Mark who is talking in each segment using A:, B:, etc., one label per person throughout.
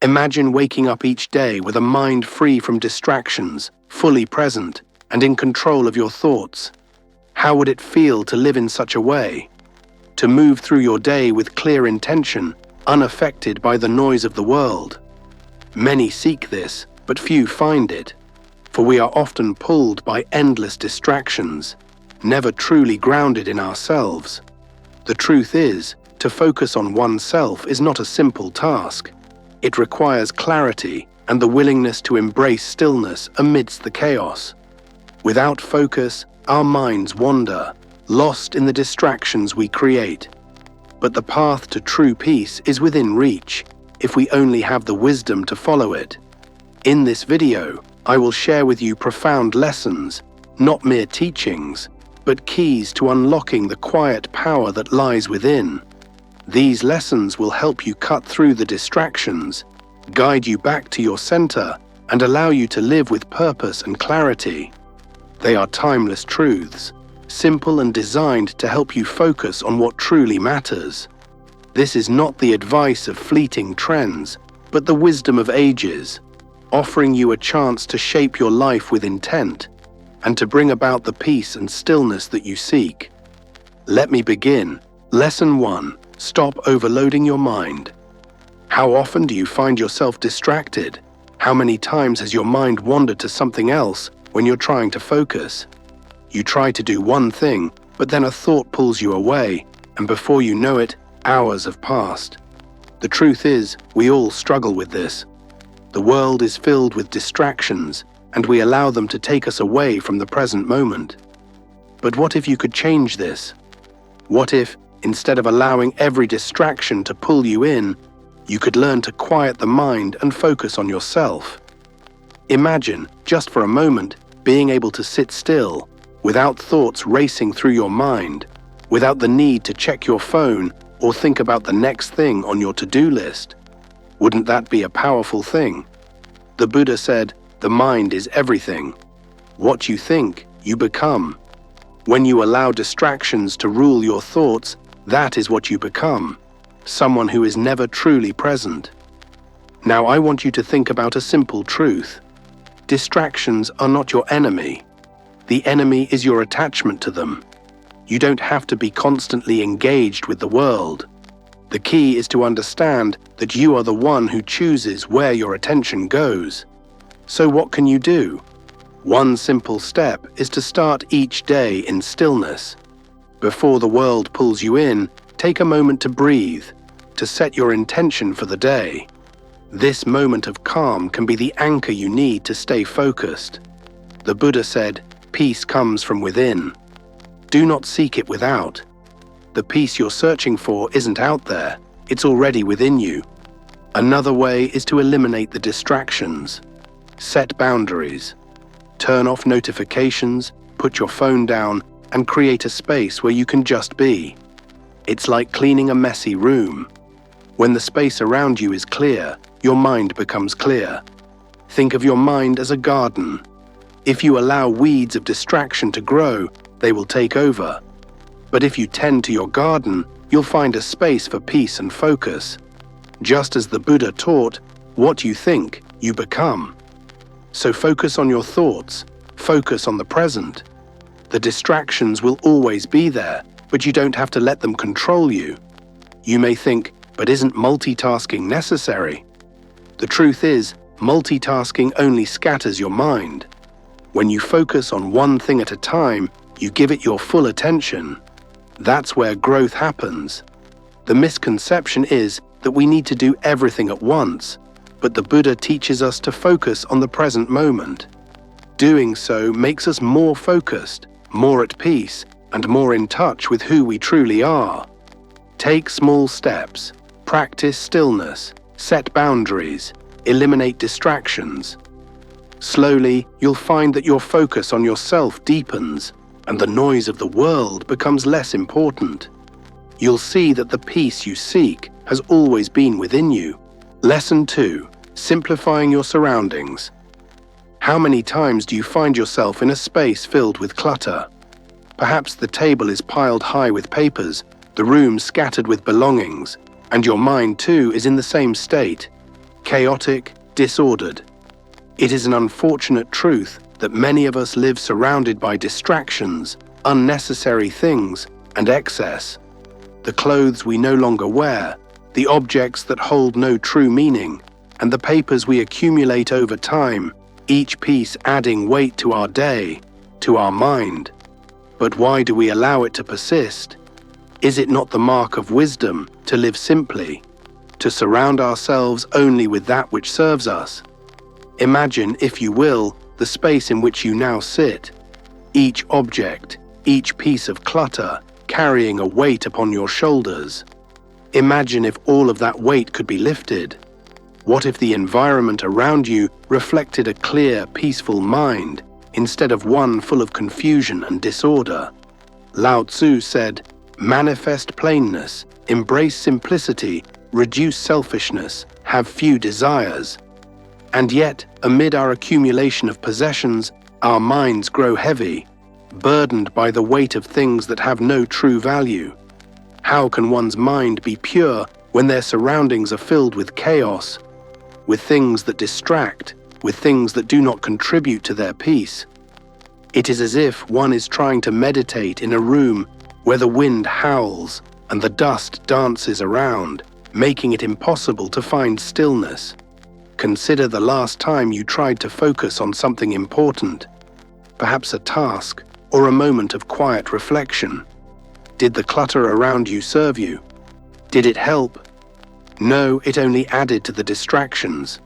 A: Imagine waking up each day with a mind free from distractions, fully present, and in control of your thoughts. How would it feel to live in such a way? To move through your day with clear intention, unaffected by the noise of the world. Many seek this, but few find it. For we are often pulled by endless distractions, never truly grounded in ourselves. The truth is, to focus on oneself is not a simple task. It requires clarity and the willingness to embrace stillness amidst the chaos. Without focus, our minds wander, lost in the distractions we create. But the path to true peace is within reach, if we only have the wisdom to follow it. In this video, I will share with you profound lessons, not mere teachings, but keys to unlocking the quiet power that lies within. These lessons will help you cut through the distractions, guide you back to your center, and allow you to live with purpose and clarity. They are timeless truths, simple and designed to help you focus on what truly matters. This is not the advice of fleeting trends, but the wisdom of ages, offering you a chance to shape your life with intent and to bring about the peace and stillness that you seek. Let me begin. Lesson 1. Stop overloading your mind. How often do you find yourself distracted? How many times has your mind wandered to something else when you're trying to focus? You try to do one thing, but then a thought pulls you away, and before you know it, hours have passed. The truth is, we all struggle with this. The world is filled with distractions, and we allow them to take us away from the present moment. But what if you could change this? What if, instead of allowing every distraction to pull you in, you could learn to quiet the mind and focus on yourself? Imagine, just for a moment, being able to sit still, without thoughts racing through your mind, without the need to check your phone or think about the next thing on your to-do list. Wouldn't that be a powerful thing? The Buddha said, "The mind is everything. What you think, you become." When you allow distractions to rule your thoughts, that is what you become, someone who is never truly present. Now I want you to think about a simple truth. Distractions are not your enemy. The enemy is your attachment to them. You don't have to be constantly engaged with the world. The key is to understand that you are the one who chooses where your attention goes. So what can you do? One simple step is to start each day in stillness. Before the world pulls you in, take a moment to breathe, to set your intention for the day. This moment of calm can be the anchor you need to stay focused. The Buddha said, "Peace comes from within." Do not seek it without. The peace you're searching for isn't out there, it's already within you. Another way is to eliminate the distractions. Set boundaries. Turn off notifications, put your phone down, and create a space where you can just be. It's like cleaning a messy room. When the space around you is clear, your mind becomes clear. Think of your mind as a garden. If you allow weeds of distraction to grow, they will take over. But if you tend to your garden, you'll find a space for peace and focus. Just as the Buddha taught, what you think, you become. So focus on your thoughts, focus on the present. The distractions will always be there, but you don't have to let them control you. You may think, but isn't multitasking necessary? The truth is, multitasking only scatters your mind. When you focus on one thing at a time, you give it your full attention. That's where growth happens. The misconception is that we need to do everything at once, but the Buddha teaches us to focus on the present moment. Doing so makes us more focused, more at peace, and more in touch with who we truly are. Take small steps, practice stillness, set boundaries, eliminate distractions. Slowly, you'll find that your focus on yourself deepens, and the noise of the world becomes less important. You'll see that the peace you seek has always been within you. Lesson 2. Simplifying your surroundings. How many times do you find yourself in a space filled with clutter? Perhaps the table is piled high with papers, the room scattered with belongings, and your mind too is in the same state. chaotic, disordered. It is an unfortunate truth that many of us live surrounded by distractions, unnecessary things, and excess. The clothes we no longer wear, the objects that hold no true meaning, and the papers we accumulate over time, each piece adding weight to our day, to our mind. But why do we allow it to persist? Is it not the mark of wisdom to live simply, to surround ourselves only with that which serves us? Imagine, if you will, the space in which you now sit. Each object, each piece of clutter, carrying a weight upon your shoulders. Imagine if all of that weight could be lifted. What if the environment around you reflected a clear, peaceful mind, instead of one full of confusion and disorder? Lao Tzu said, "Manifest plainness, embrace simplicity, reduce selfishness, have few desires." And yet, amid our accumulation of possessions, our minds grow heavy, burdened by the weight of things that have no true value. How can one's mind be pure when their surroundings are filled with chaos, with things that distract, with things that do not contribute to their peace? It is as if one is trying to meditate in a room where the wind howls and the dust dances around, making it impossible to find stillness. Consider the last time you tried to focus on something important, perhaps a task or a moment of quiet reflection. Did the clutter around you serve you? Did it help? No, it only added to the distractions.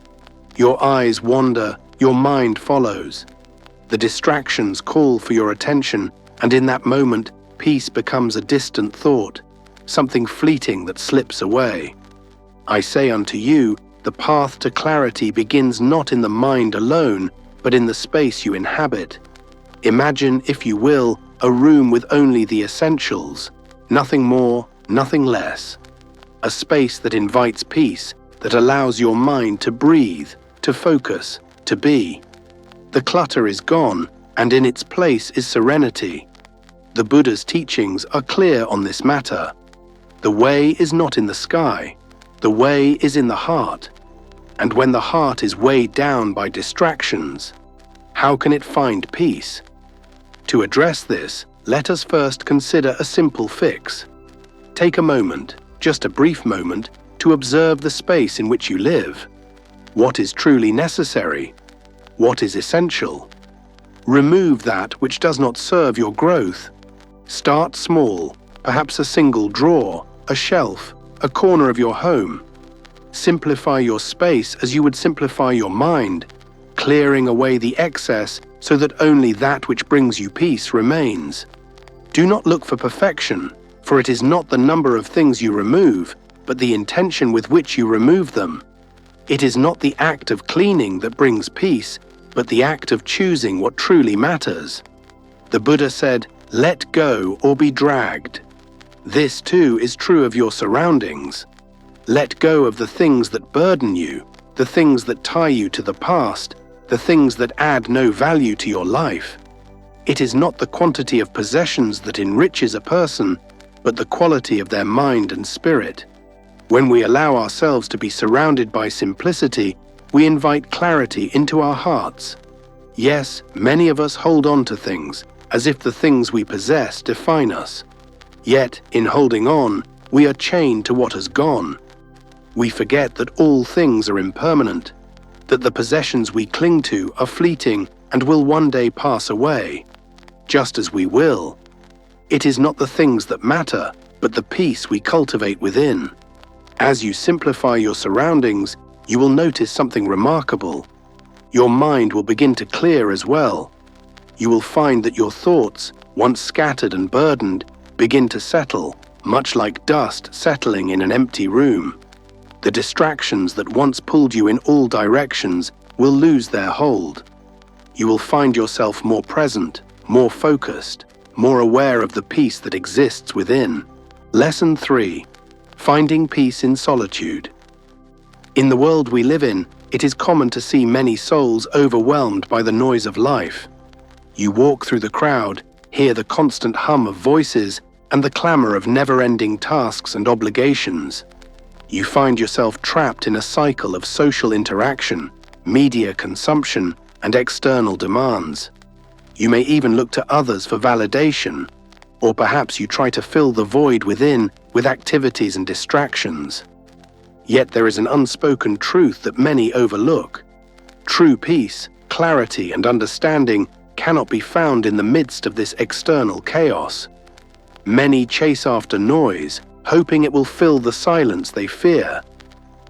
A: Your eyes wander, your mind follows. The distractions call for your attention, and in that moment, peace becomes a distant thought, something fleeting that slips away. I say unto you, the path to clarity begins not in the mind alone, but in the space you inhabit. Imagine, if you will, a room with only the essentials, nothing more, nothing less. A space that invites peace, that allows your mind to breathe, to focus, to be. The clutter is gone, and in its place is serenity. The Buddha's teachings are clear on this matter. The way is not in the sky. The way is in the heart. And when the heart is weighed down by distractions, how can it find peace? To address this, let us first consider a simple fix. Take a moment, just a brief moment, to observe the space in which you live. What is truly necessary? What is essential? Remove that which does not serve your growth. Start small, perhaps a single drawer, a shelf, a corner of your home. Simplify your space as you would simplify your mind, clearing away the excess so that only that which brings you peace remains. Do not look for perfection, for it is not the number of things you remove, but the intention with which you remove them. It is not the act of cleaning that brings peace, but the act of choosing what truly matters. The Buddha said, "Let go or be dragged." This too is true of your surroundings. Let go of the things that burden you, the things that tie you to the past, the things that add no value to your life. It is not the quantity of possessions that enriches a person, but the quality of their mind and spirit. When we allow ourselves to be surrounded by simplicity, we invite clarity into our hearts. Yes, many of us hold on to things, as if the things we possess define us. Yet, in holding on, we are chained to what has gone. We forget that all things are impermanent, that the possessions we cling to are fleeting and will one day pass away, just as we will. It is not the things that matter, but the peace we cultivate within. As you simplify your surroundings, you will notice something remarkable. Your mind will begin to clear as well. You will find that your thoughts, once scattered and burdened, begin to settle, much like dust settling in an empty room. The distractions that once pulled you in all directions will lose their hold. You will find yourself more present, more focused, more aware of the peace that exists within. Lesson 3. Finding peace in solitude. In the world we live in, it is common to see many souls overwhelmed by the noise of life. You walk through the crowd, hear the constant hum of voices, and the clamor of never-ending tasks and obligations. You find yourself trapped in a cycle of social interaction, media consumption, and external demands. You may even look to others for validation, or perhaps you try to fill the void within with activities and distractions. Yet there is an unspoken truth that many overlook. True peace, clarity, and understanding cannot be found in the midst of this external chaos. Many chase after noise, hoping it will fill the silence they fear.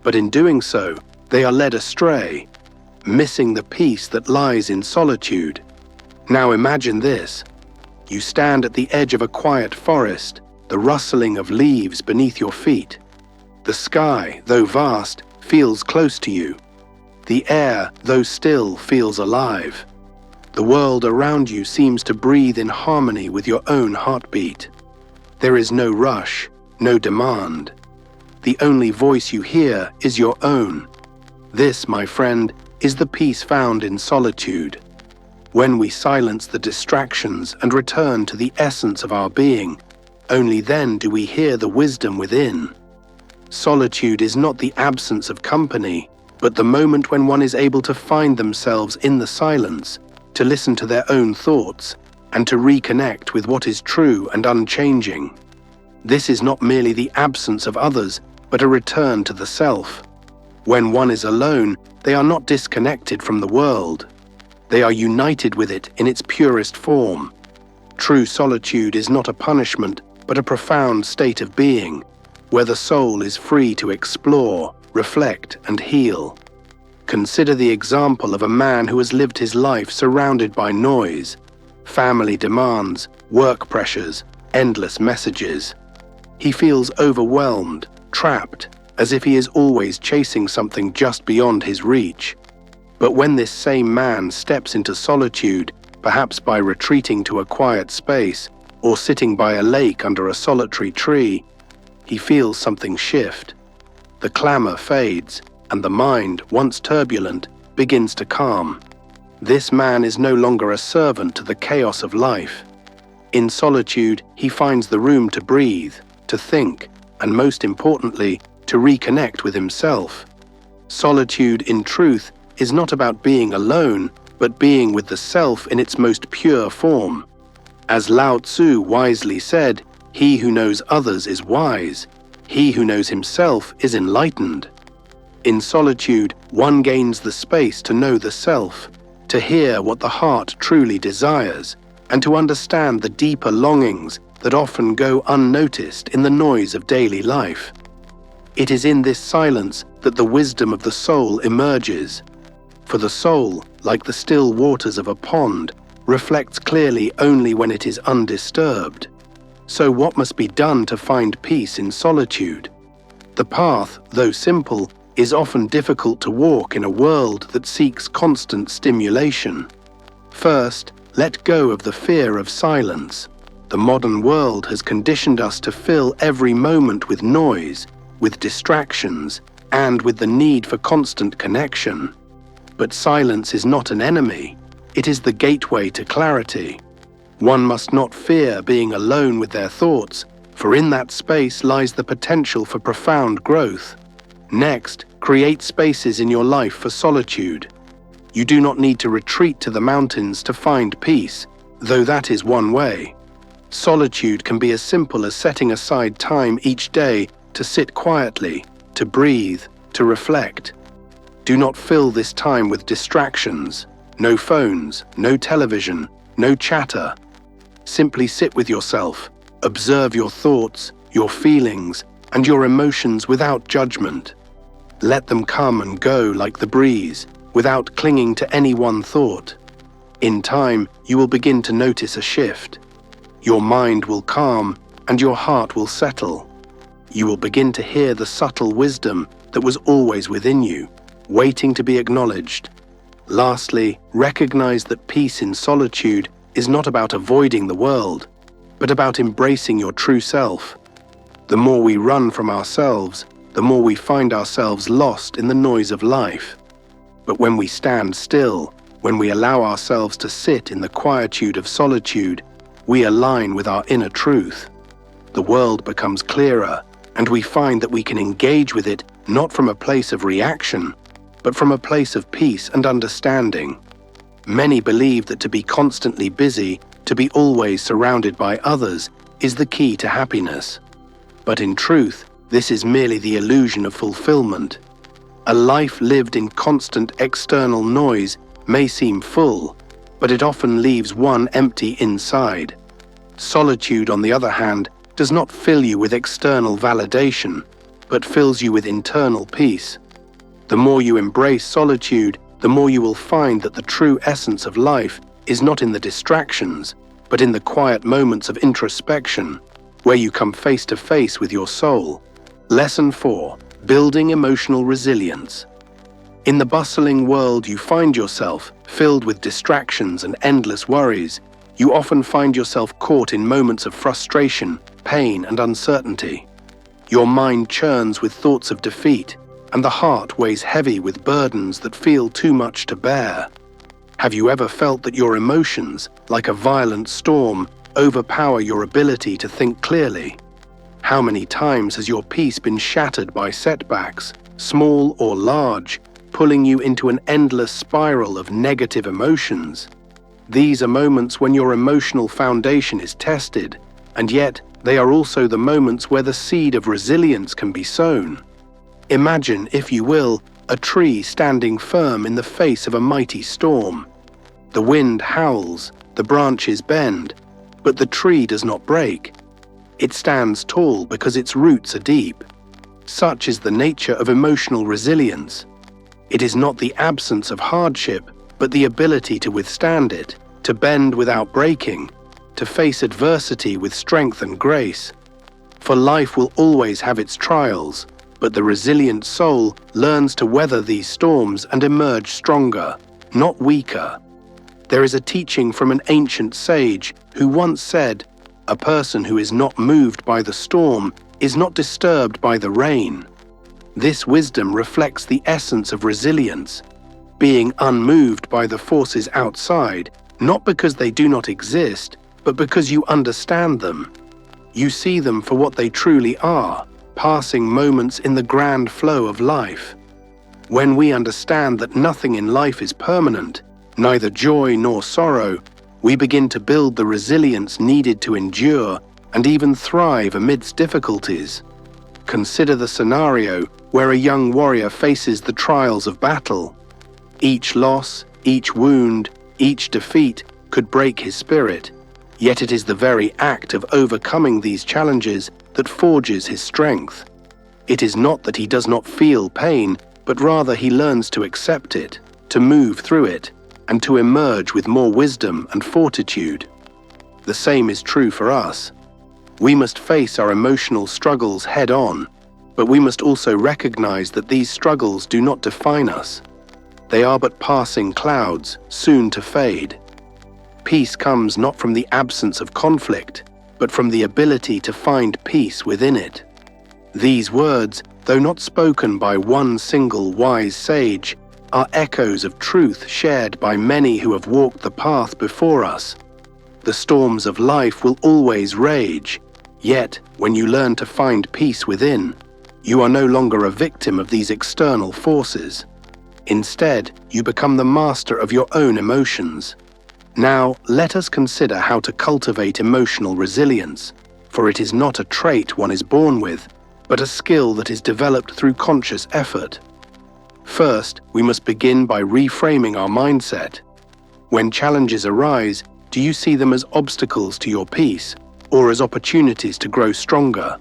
A: But in doing so, they are led astray, missing the peace that lies in solitude. Now imagine this. You stand at the edge of a quiet forest, the rustling of leaves beneath your feet. The sky, though vast, feels close to you. The air, though still, feels alive. The world around you seems to breathe in harmony with your own heartbeat. There is no rush, no demand. The only voice you hear is your own. This, my friend, is the peace found in solitude. When we silence the distractions and return to the essence of our being, only then do we hear the wisdom within. Solitude is not the absence of company, but the moment when one is able to find themselves in the silence, to listen to their own thoughts, and to reconnect with what is true and unchanging. This is not merely the absence of others, but a return to the self. When one is alone, they are not disconnected from the world. They are united with it in its purest form. True solitude is not a punishment, but a profound state of being, where the soul is free to explore, reflect, and heal. Consider the example of a man who has lived his life surrounded by noise, family demands, work pressures, endless messages. He feels overwhelmed, trapped, as if he is always chasing something just beyond his reach. But when this same man steps into solitude, perhaps by retreating to a quiet space or sitting by a lake under a solitary tree, he feels something shift. The clamor fades, and the mind, once turbulent, begins to calm. This man is no longer a servant to the chaos of life. In solitude, he finds the room to breathe, to think, and most importantly, to reconnect with himself. Solitude, in truth, is not about being alone, but being with the self in its most pure form. As Lao Tzu wisely said, "He who knows others is wise. He who knows himself is enlightened." In solitude, one gains the space to know the self, to hear what the heart truly desires, and to understand the deeper longings that often go unnoticed in the noise of daily life. It is in this silence that the wisdom of the soul emerges. For the soul, like the still waters of a pond, reflects clearly only when it is undisturbed. So what must be done to find peace in solitude? The path, though simple, is often difficult to walk in a world that seeks constant stimulation. First, let go of the fear of silence. The modern world has conditioned us to fill every moment with noise, with distractions, and with the need for constant connection. But silence is not an enemy. It is the gateway to clarity. One must not fear being alone with their thoughts, for in that space lies the potential for profound growth. Next, create spaces in your life for solitude. You do not need to retreat to the mountains to find peace, though that is one way. Solitude can be as simple as setting aside time each day to sit quietly, to breathe, to reflect. Do not fill this time with distractions. No phones, no television, no chatter. Simply sit with yourself, observe your thoughts, your feelings, and your emotions without judgment. Let them come and go like the breeze, without clinging to any one thought. In time, you will begin to notice a shift. Your mind will calm, and your heart will settle. You will begin to hear the subtle wisdom that was always within you, waiting to be acknowledged. Lastly, recognize that peace in solitude is not about avoiding the world, but about embracing your true self. The more we run from ourselves, the more we find ourselves lost in the noise of life. But when we stand still, when we allow ourselves to sit in the quietude of solitude, we align with our inner truth. The world becomes clearer, and we find that we can engage with it not from a place of reaction, but from a place of peace and understanding. Many believe that to be constantly busy, to be always surrounded by others, is the key to happiness. But in truth, this is merely the illusion of fulfillment. A life lived in constant external noise may seem full, but it often leaves one empty inside. Solitude, on the other hand, does not fill you with external validation, but fills you with internal peace. The more you embrace solitude, the more you will find that the true essence of life is not in the distractions, but in the quiet moments of introspection, where you come face to face with your soul. Lesson 4. Building emotional resilience. In the bustling world you find yourself, filled with distractions and endless worries, you often find yourself caught in moments of frustration, pain, and uncertainty. Your mind churns with thoughts of defeat, and the heart weighs heavy with burdens that feel too much to bear. Have you ever felt that your emotions, like a violent storm, overpower your ability to think clearly? How many times has your peace been shattered by setbacks, small or large, pulling you into an endless spiral of negative emotions? These are moments when your emotional foundation is tested, and yet they are also the moments where the seed of resilience can be sown. Imagine, if you will, a tree standing firm in the face of a mighty storm. The wind howls, the branches bend, but the tree does not break. It stands tall because its roots are deep. Such is the nature of emotional resilience. It is not the absence of hardship, but the ability to withstand it, to bend without breaking, to face adversity with strength and grace. For life will always have its trials, but the resilient soul learns to weather these storms and emerge stronger, not weaker. There is a teaching from an ancient sage who once said, "A person who is not moved by the storm is not disturbed by the rain." This wisdom reflects the essence of resilience, being unmoved by the forces outside, not because they do not exist, but because you understand them. You see them for what they truly are, passing moments in the grand flow of life. When we understand that nothing in life is permanent, neither joy nor sorrow, we begin to build the resilience needed to endure and even thrive amidst difficulties. Consider the scenario where a young warrior faces the trials of battle. Each loss, each wound, each defeat could break his spirit, yet it is the very act of overcoming these challenges that forges his strength. It is not that he does not feel pain, but rather he learns to accept it, to move through it, and to emerge with more wisdom and fortitude. The same is true for us. We must face our emotional struggles head-on, but we must also recognize that these struggles do not define us. They are but passing clouds, soon to fade. Peace comes not from the absence of conflict, but from the ability to find peace within it. These words, though not spoken by one single wise sage, are echoes of truth shared by many who have walked the path before us. The storms of life will always rage, yet when you learn to find peace within, you are no longer a victim of these external forces. Instead, you become the master of your own emotions. Now, let us consider how to cultivate emotional resilience, for it is not a trait one is born with, but a skill that is developed through conscious effort. First, we must begin by reframing our mindset. When challenges arise, do you see them as obstacles to your peace, or as opportunities to grow stronger?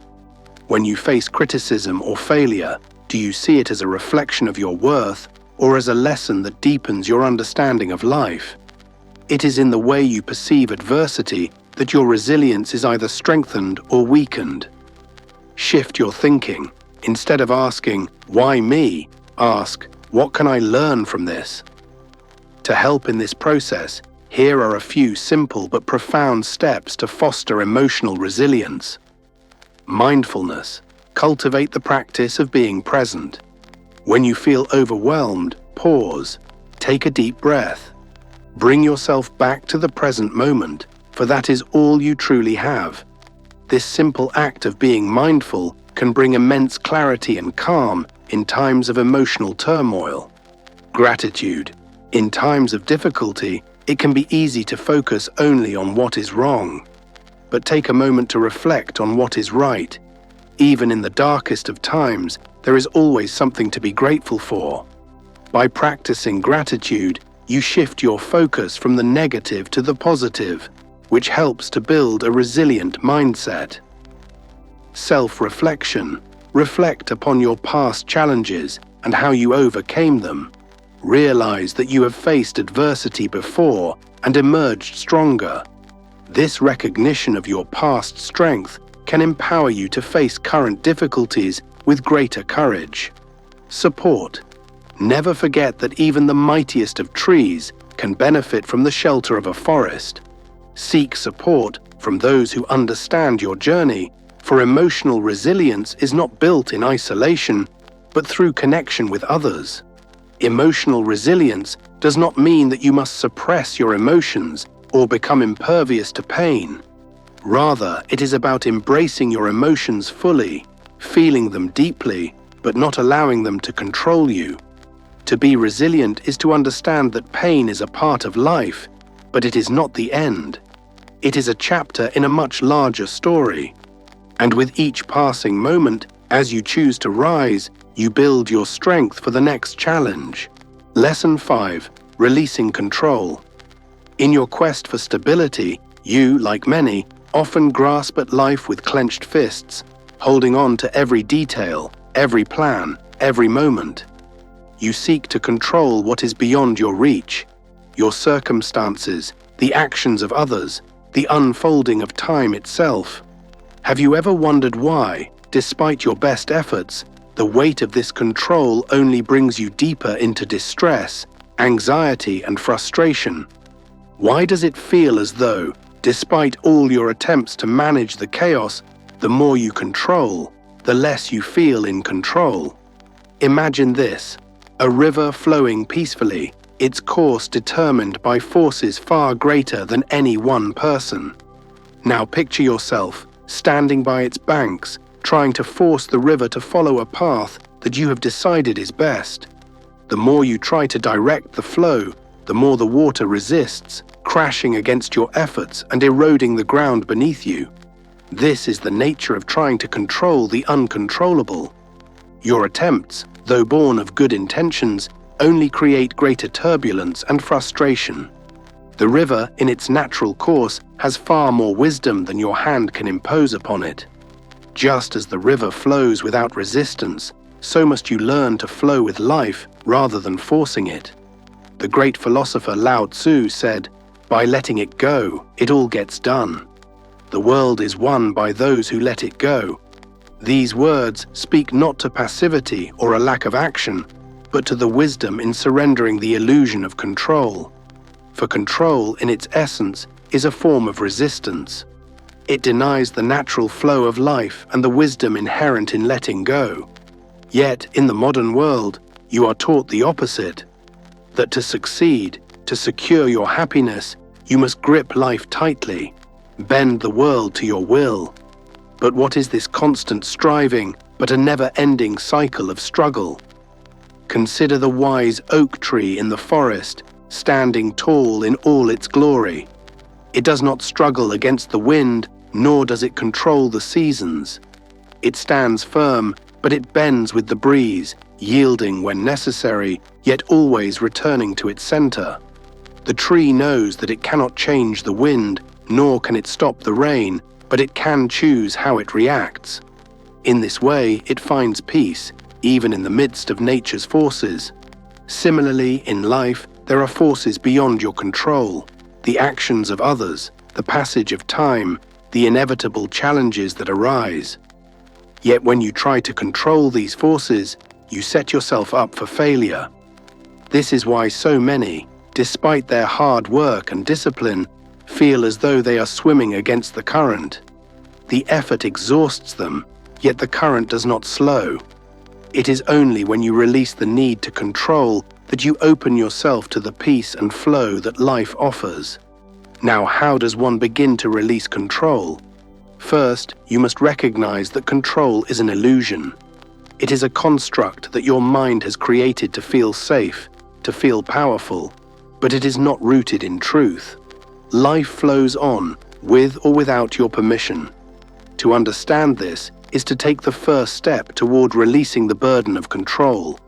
A: When you face criticism or failure, do you see it as a reflection of your worth, or as a lesson that deepens your understanding of life? It is in the way you perceive adversity that your resilience is either strengthened or weakened. Shift your thinking. Instead of asking, "Why me?" ask, "What can I learn from this?" To help in this process, here are a few simple but profound steps to foster emotional resilience. Mindfulness. Cultivate the practice of being present. When you feel overwhelmed, pause. Take a deep breath. Bring yourself back to the present moment, for that is all you truly have. This simple act of being mindful can bring immense clarity and calm in times of emotional turmoil. Gratitude. In times of difficulty, it can be easy to focus only on what is wrong. But take a moment to reflect on what is right. Even in the darkest of times, there is always something to be grateful for. By practicing gratitude, you shift your focus from the negative to the positive, which helps to build a resilient mindset. Self-reflection. Reflect upon your past challenges and how you overcame them. Realize that you have faced adversity before and emerged stronger. This recognition of your past strength can empower you to face current difficulties with greater courage. Support. Never forget that even the mightiest of trees can benefit from the shelter of a forest. Seek support from those who understand your journey, for emotional resilience is not built in isolation, but through connection with others. Emotional resilience does not mean that you must suppress your emotions or become impervious to pain. Rather, it is about embracing your emotions fully, feeling them deeply, but not allowing them to control you. To be resilient is to understand that pain is a part of life, but it is not the end. It is a chapter in a much larger story. And with each passing moment, as you choose to rise, you build your strength for the next challenge. Lesson 5. Releasing control. In your quest for stability, you, like many, often grasp at life with clenched fists, holding on to every detail, every plan, every moment. You seek to control what is beyond your reach, your circumstances, the actions of others, the unfolding of time itself. Have you ever wondered why, despite your best efforts, the weight of this control only brings you deeper into distress, anxiety, and frustration? Why does it feel as though, despite all your attempts to manage the chaos, the more you control, the less you feel in control? Imagine this: a river flowing peacefully, its course determined by forces far greater than any one person. Now picture yourself standing by its banks, trying to force the river to follow a path that you have decided is best. The more you try to direct the flow, the more the water resists, crashing against your efforts and eroding the ground beneath you. This is the nature of trying to control the uncontrollable. Your attempts, though born of good intentions, only create greater turbulence and frustration. The river, in its natural course, has far more wisdom than your hand can impose upon it. Just as the river flows without resistance, so must you learn to flow with life rather than forcing it. The great philosopher Lao Tzu said, "By letting it go, it all gets done. The world is won by those who let it go." These words speak not to passivity or a lack of action, but to the wisdom in surrendering the illusion of control. For control, in its essence, is a form of resistance. It denies the natural flow of life and the wisdom inherent in letting go. Yet, in the modern world, you are taught the opposite: that to succeed, to secure your happiness, you must grip life tightly, bend the world to your will. But what is this constant striving but a never-ending cycle of struggle? Consider the wise oak tree in the forest, standing tall in all its glory. It does not struggle against the wind, nor does it control the seasons. It stands firm, but it bends with the breeze, yielding when necessary, yet always returning to its center. The tree knows that it cannot change the wind, nor can it stop the rain, but it can choose how it reacts. In this way, it finds peace, even in the midst of nature's forces. Similarly, in life, there are forces beyond your control: the actions of others, the passage of time, the inevitable challenges that arise. Yet when you try to control these forces, you set yourself up for failure. This is why so many, despite their hard work and discipline, feel as though they are swimming against the current. The effort exhausts them, yet the current does not slow. It is only when you release the need to control that you open yourself to the peace and flow that life offers. Now, how does one begin to release control? First, you must recognize that control is an illusion. It is a construct that your mind has created to feel safe, to feel powerful, but it is not rooted in truth. Life flows on, with or without your permission. To understand this is to take the first step toward releasing the burden of control.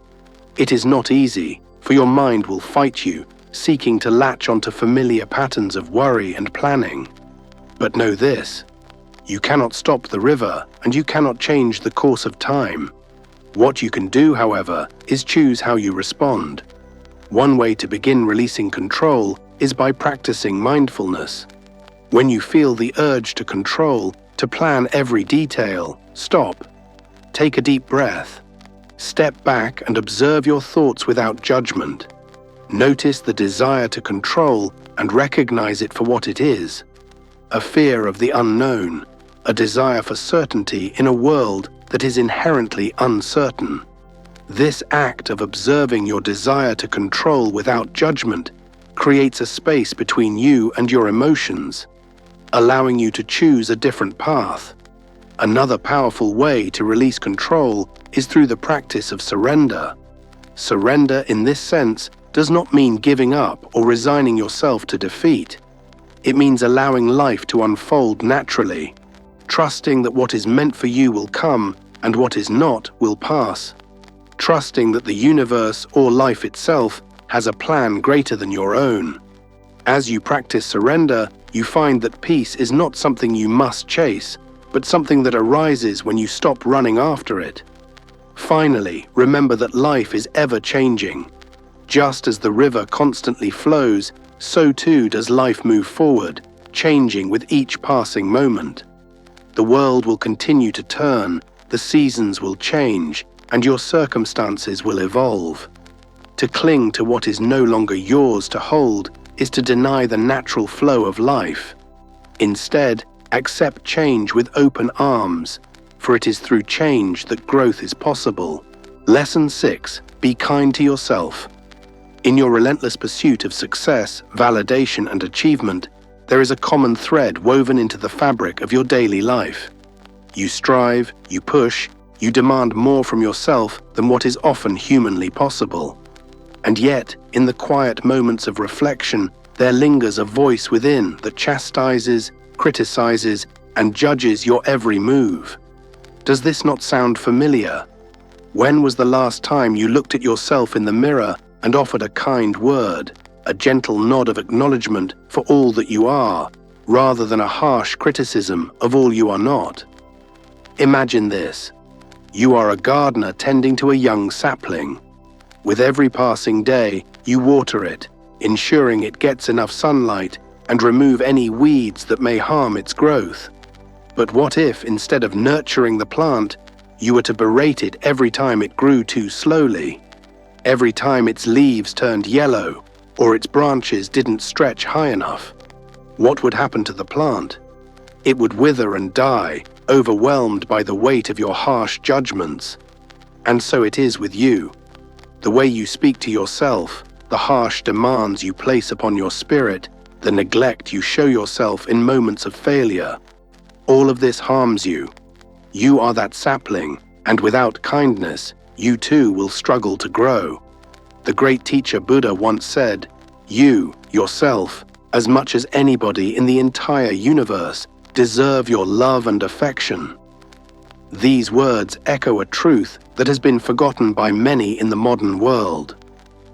A: It is not easy, for your mind will fight you, seeking to latch onto familiar patterns of worry and planning. But know this: you cannot stop the river, and you cannot change the course of time. What you can do, however, is choose how you respond. One way to begin releasing control is by practicing mindfulness. When you feel the urge to control, to plan every detail, stop. Take a deep breath. Step back and observe your thoughts without judgment. Notice the desire to control and recognize it for what it is: a fear of the unknown, a desire for certainty in a world that is inherently uncertain. This act of observing your desire to control without judgment creates a space between you and your emotions, allowing you to choose a different path. Another powerful way to release control is through the practice of surrender. Surrender in this sense does not mean giving up or resigning yourself to defeat. It means allowing life to unfold naturally, trusting that what is meant for you will come and what is not will pass. Trusting that the universe or life itself has a plan greater than your own. As you practice surrender, you find that peace is not something you must chase, but something that arises when you stop running after it. Finally, remember that life is ever-changing. Just as the river constantly flows, so too does life move forward, changing with each passing moment. The world will continue to turn, the seasons will change, and your circumstances will evolve. To cling to what is no longer yours to hold is to deny the natural flow of life. Instead, accept change with open arms, for it is through change that growth is possible. Lesson 6. Be kind to yourself. In your relentless pursuit of success, validation, and achievement, there is a common thread woven into the fabric of your daily life. You strive, you push, you demand more from yourself than what is often humanly possible. And yet, in the quiet moments of reflection, there lingers a voice within that chastises, criticizes, and judges your every move. Does this not sound familiar? When was the last time you looked at yourself in the mirror and offered a kind word, a gentle nod of acknowledgement for all that you are, rather than a harsh criticism of all you are not? Imagine this. You are a gardener tending to a young sapling. With every passing day, you water it, ensuring it gets enough sunlight and remove any weeds that may harm its growth. But what if, instead of nurturing the plant, you were to berate it every time it grew too slowly, every time its leaves turned yellow or its branches didn't stretch high enough? What would happen to the plant? It would wither and die, overwhelmed by the weight of your harsh judgments. And so it is with you. The way you speak to yourself, the harsh demands you place upon your spirit, the neglect you show yourself in moments of failure, all of this harms you. You are that sapling, and without kindness, you too will struggle to grow. The great teacher Buddha once said, "You, yourself, as much as anybody in the entire universe, deserve your love and affection." These words echo a truth that has been forgotten by many in the modern world.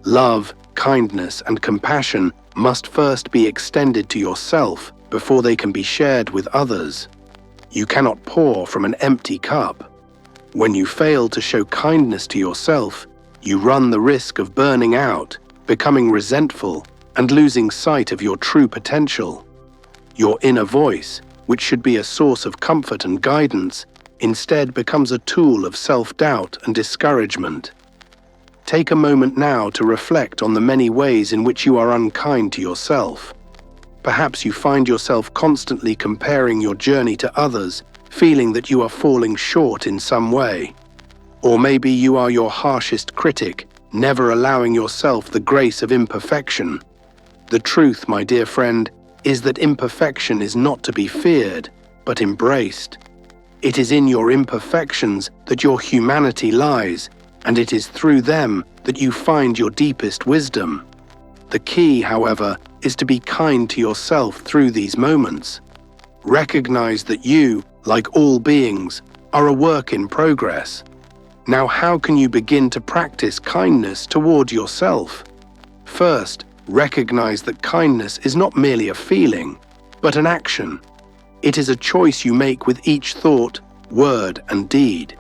A: Love, kindness, and compassion must first be extended to yourself before they can be shared with others. You cannot pour from an empty cup. When you fail to show kindness to yourself, you run the risk of burning out, becoming resentful, and losing sight of your true potential. Your inner voice, which should be a source of comfort and guidance, instead becomes a tool of self-doubt and discouragement. Take a moment now to reflect on the many ways in which you are unkind to yourself. Perhaps you find yourself constantly comparing your journey to others, feeling that you are falling short in some way. Or maybe you are your harshest critic, never allowing yourself the grace of imperfection. The truth, my dear friend, is that imperfection is not to be feared. but embraced. It is in your imperfections that your humanity lies, and it is through them that you find your deepest wisdom. The key, however, is to be kind to yourself through these moments. Recognize that you, like all beings, are a work in progress. Now, how can you begin to practice kindness toward yourself? First, recognize that kindness is not merely a feeling, but an action. It is a choice you make with each thought, word, and deed.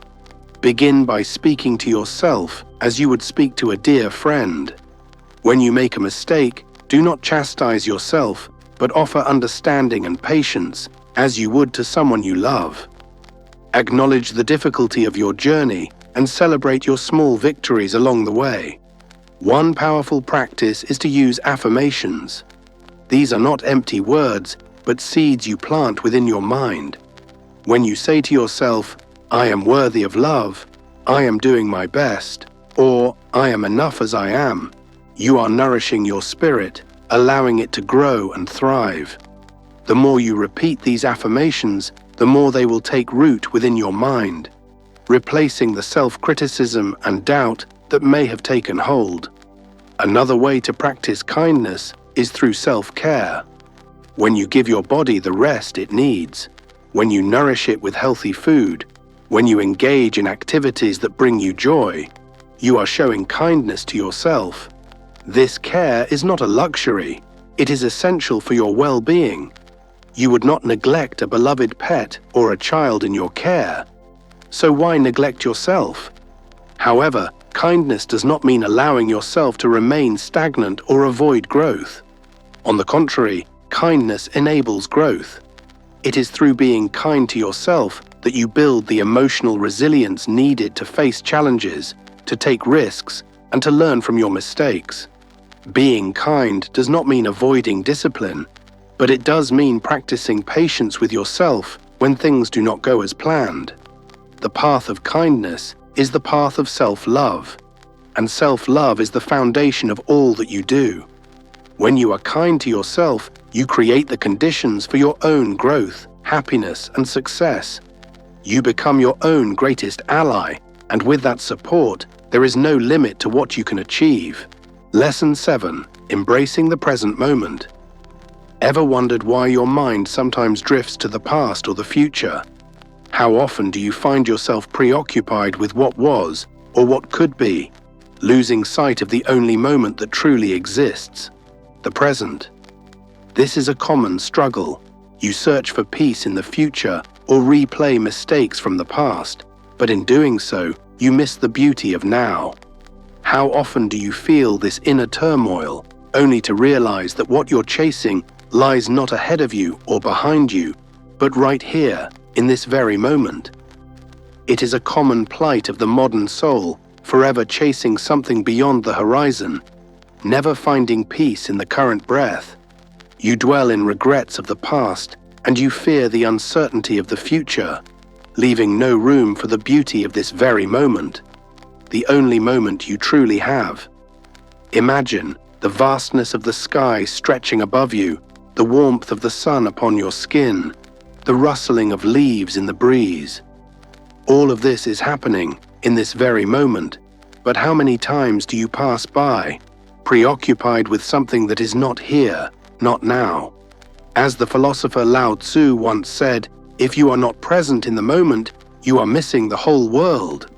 A: Begin by speaking to yourself as you would speak to a dear friend. When you make a mistake, do not chastise yourself, but offer understanding and patience as you would to someone you love. Acknowledge the difficulty of your journey and celebrate your small victories along the way. One powerful practice is to use affirmations. These are not empty words, but seeds you plant within your mind. When you say to yourself, "I am worthy of love," "I am doing my best," or "I am enough as I am," you are nourishing your spirit, allowing it to grow and thrive. The more you repeat these affirmations, the more they will take root within your mind, replacing the self-criticism and doubt that may have taken hold. Another way to practice kindness is through self-care. When you give your body the rest it needs, when you nourish it with healthy food, when you engage in activities that bring you joy, you are showing kindness to yourself. This care is not a luxury, it is essential for your well-being. You would not neglect a beloved pet or a child in your care, so why neglect yourself? However, kindness does not mean allowing yourself to remain stagnant or avoid growth. On the contrary, kindness enables growth. It is through being kind to yourself that you build the emotional resilience needed to face challenges, to take risks, and to learn from your mistakes. Being kind does not mean avoiding discipline, but it does mean practicing patience with yourself when things do not go as planned. The path of kindness is the path of self-love, and self-love is the foundation of all that you do. When you are kind to yourself, you create the conditions for your own growth, happiness, and success. You become your own greatest ally, and with that support, there is no limit to what you can achieve. Lesson 7. Embracing the present moment. Ever wondered why your mind sometimes drifts to the past or the future? How often do you find yourself preoccupied with what was or what could be, losing sight of the only moment that truly exists, the present? This is a common struggle. You search for peace in the future or replay mistakes from the past, but in doing so, you miss the beauty of now. How often do you feel this inner turmoil, only to realize that what you're chasing lies not ahead of you or behind you, but right here, in this very moment? It is a common plight of the modern soul, forever chasing something beyond the horizon, never finding peace in the current breath. You dwell in regrets of the past, and you fear the uncertainty of the future, leaving no room for the beauty of this very moment, the only moment you truly have. Imagine the vastness of the sky stretching above you, the warmth of the sun upon your skin, the rustling of leaves in the breeze. All of this is happening in this very moment, but how many times do you pass by, preoccupied with something that is not here, not now? As the philosopher Lao Tzu once said, if you are not present in the moment, you are missing the whole world.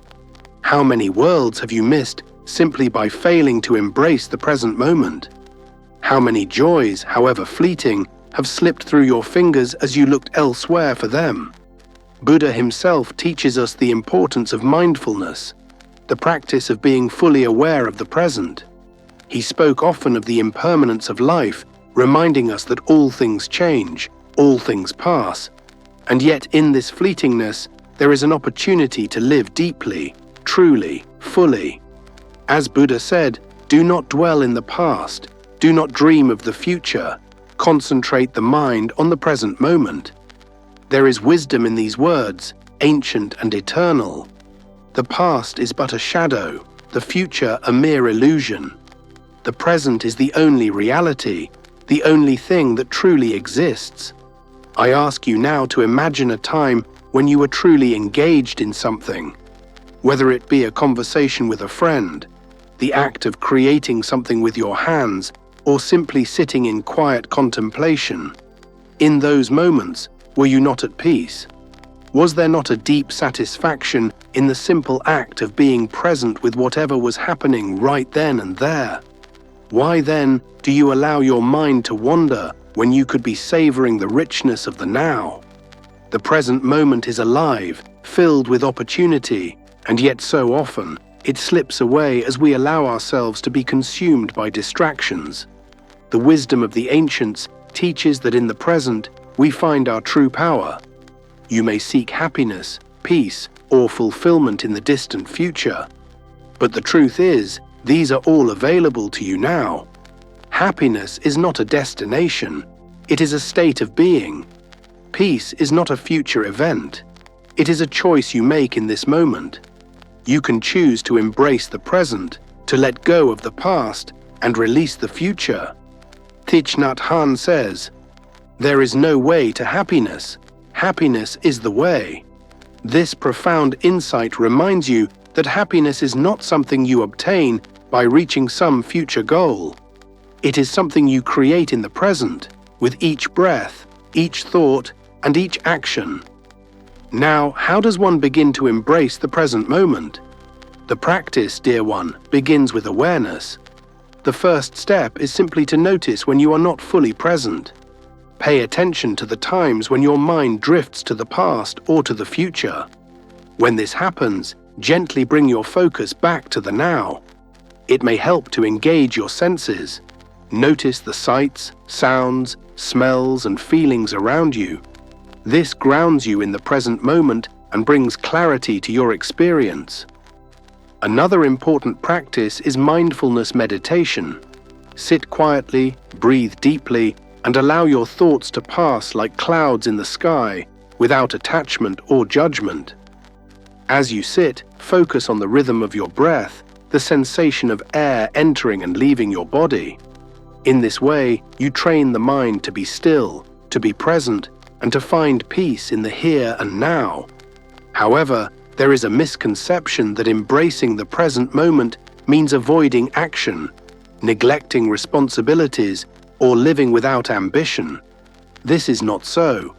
A: How many worlds have you missed simply by failing to embrace the present moment? How many joys, however fleeting, have slipped through your fingers as you looked elsewhere for them? Buddha himself teaches us the importance of mindfulness, the practice of being fully aware of the present. He spoke often of the impermanence of life, reminding us that all things change, all things pass, and yet in this fleetingness there is an opportunity to live deeply, truly, fully. As Buddha said, do not dwell in the past, do not dream of the future, concentrate the mind on the present moment. There is wisdom in these words, ancient and eternal. The past is but a shadow, the future a mere illusion. The present is the only reality, the only thing that truly exists. I ask you now to imagine a time when you were truly engaged in something, whether it be a conversation with a friend, the act of creating something with your hands, or simply sitting in quiet contemplation. In those moments, were you not at peace? Was there not a deep satisfaction in the simple act of being present with whatever was happening right then and there? Why then do you allow your mind to wander when you could be savoring the richness of the now? The present moment is alive, filled with opportunity, and yet so often it slips away as we allow ourselves to be consumed by distractions. The wisdom of the ancients teaches that in the present we find our true power. You may seek happiness, peace, or fulfillment in the distant future. But the truth is, these are all available to you now. Happiness is not a destination, it is a state of being. Peace is not a future event, it is a choice you make in this moment. You can choose to embrace the present, to let go of the past, and release the future. Thich Nhat Hanh says, "There is no way to happiness. Happiness is the way." This profound insight reminds you that happiness is not something you obtain by reaching some future goal. It is something you create in the present, with each breath, each thought, and each action. Now, how does one begin to embrace the present moment? The practice, dear one, begins with awareness. The first step is simply to notice when you are not fully present. Pay attention to the times when your mind drifts to the past or to the future. When this happens, gently bring your focus back to the now. It may help to engage your senses. Notice the sights, sounds, smells, and feelings around you. This grounds you in the present moment and brings clarity to your experience. Another important practice is mindfulness meditation. Sit quietly, breathe deeply, and allow your thoughts to pass like clouds in the sky, without attachment or judgment. As you sit, focus on the rhythm of your breath, the sensation of air entering and leaving your body. In this way, you train the mind to be still, to be present, and to find peace in the here and now. However, there is a misconception that embracing the present moment means avoiding action, neglecting responsibilities, or living without ambition. This is not so.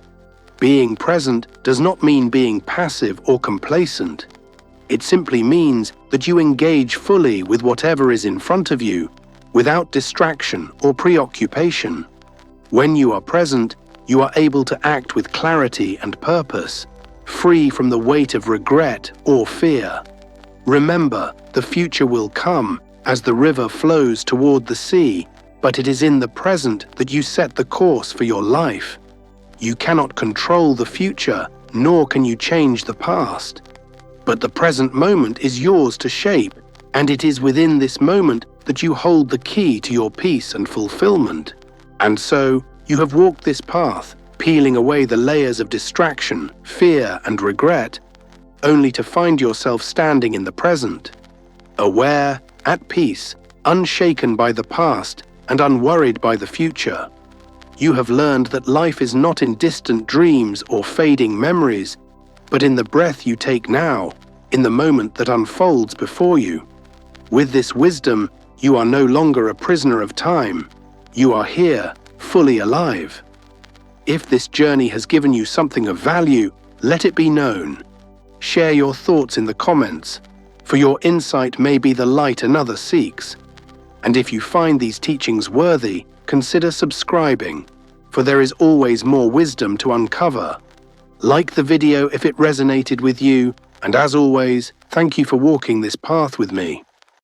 A: Being present does not mean being passive or complacent. It simply means that you engage fully with whatever is in front of you, without distraction or preoccupation. When you are present, you are able to act with clarity and purpose, free from the weight of regret or fear. Remember, the future will come as the river flows toward the sea, but it is in the present that you set the course for your life. You cannot control the future, nor can you change the past. But the present moment is yours to shape, and it is within this moment that you hold the key to your peace and fulfillment. And so, you have walked this path, peeling away the layers of distraction, fear, and regret, only to find yourself standing in the present, aware, at peace, unshaken by the past, and unworried by the future. You have learned that life is not in distant dreams or fading memories, but in the breath you take now, in the moment that unfolds before you. With this wisdom, you are no longer a prisoner of time. You are here, fully alive. If this journey has given you something of value, let it be known. Share your thoughts in the comments, for your insight may be the light another seeks. And if you find these teachings worthy, consider subscribing, for there is always more wisdom to uncover. Like the video if it resonated with you, and as always, thank you for walking this path with me.